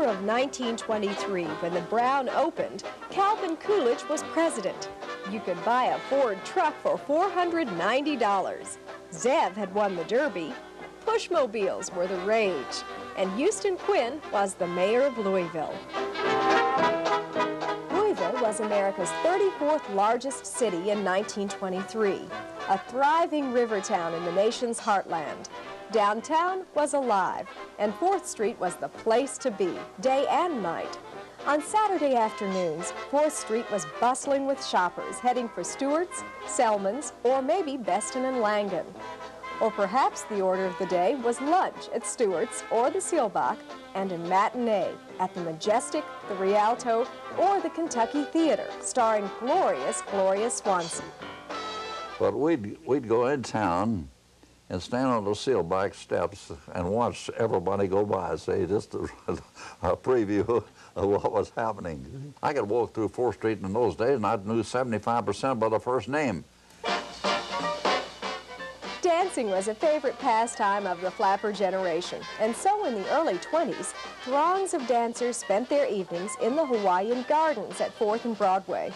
of 1923, when the Brown opened, Calvin Coolidge was president. You could buy a Ford truck for $490. Zev had won the Derby. Pushmobiles were the rage. And Houston Quinn was the mayor of Louisville. Louisville was America's 34th largest city in 1923, a thriving river town in the nation's heartland. Downtown was alive, and 4th Street was the place to be, day and night. On Saturday afternoons, 4th Street was bustling with shoppers heading for Stewart's, Selman's, or maybe Beston and Langen. Or perhaps the order of the day was lunch at Stewart's or the Seelbach, and a matinee at the Majestic, the Rialto, or the Kentucky Theater, starring glorious Gloria Swanson. But we'd go in town and stand on the Seelbach steps and watch everybody go by, say just a preview of what was happening. I could walk through 4th Street in those days and I knew 75% by the first name. Dancing was a favorite pastime of the flapper generation, and so in the early 20s, throngs of dancers spent their evenings in the Hawaiian Gardens at 4th and Broadway.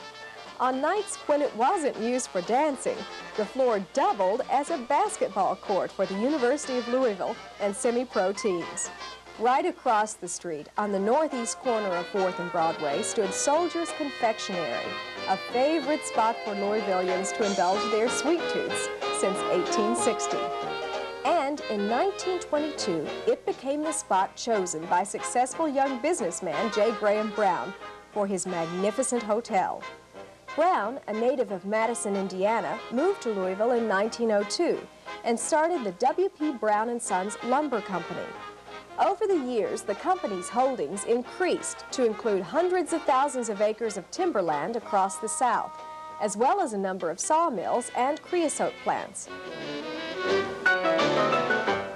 On nights when it wasn't used for dancing, the floor doubled as a basketball court for the University of Louisville and semi-pro teams. Right across the street, on the northeast corner of 4th and Broadway, stood Soldier's Confectionery, a favorite spot for Louisvillians to indulge their sweet tooths since 1860. And in 1922, it became the spot chosen by successful young businessman J. Graham Brown for his magnificent hotel. Brown, a native of Madison, Indiana, moved to Louisville in 1902 and started the W.P. Brown & Sons Lumber Company. Over the years, the company's holdings increased to include hundreds of thousands of acres of timberland across the South, as well as a number of sawmills and creosote plants.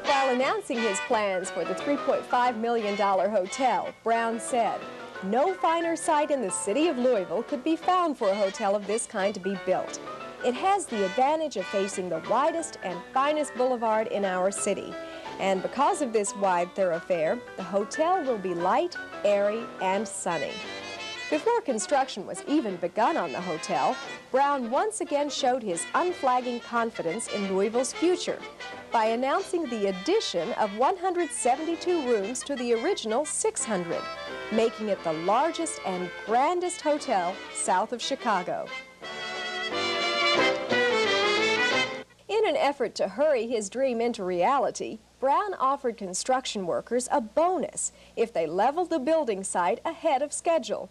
While announcing his plans for the $3.5 million hotel, Brown said, "No finer site in the city of Louisville could be found for a hotel of this kind to be built. It has the advantage of facing the widest and finest boulevard in our city. And because of this wide thoroughfare, the hotel will be light, airy, and sunny." Before construction was even begun on the hotel, Brown once again showed his unflagging confidence in Louisville's future by announcing the addition of 172 rooms to the original 600, making it the largest and grandest hotel south of Chicago. In an effort to hurry his dream into reality, Brown offered construction workers a bonus if they leveled the building site ahead of schedule.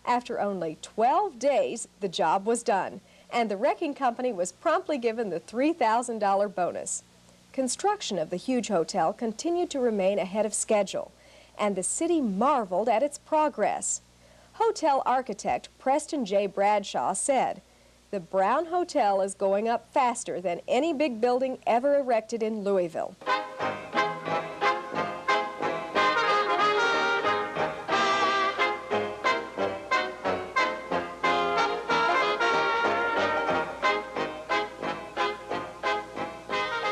After only 12 days, the job was done, and the wrecking company was promptly given the $3,000 bonus. Construction of the huge hotel continued to remain ahead of schedule, and the city marveled at its progress. Hotel architect Preston J. Bradshaw said, "The Brown Hotel is going up faster than any big building ever erected in Louisville."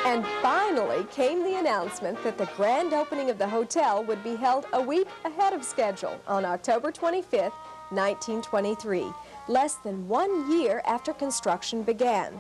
And finally came the announcement that the grand opening of the hotel would be held a week ahead of schedule on October 25th, 1923, less than 1 year after construction began.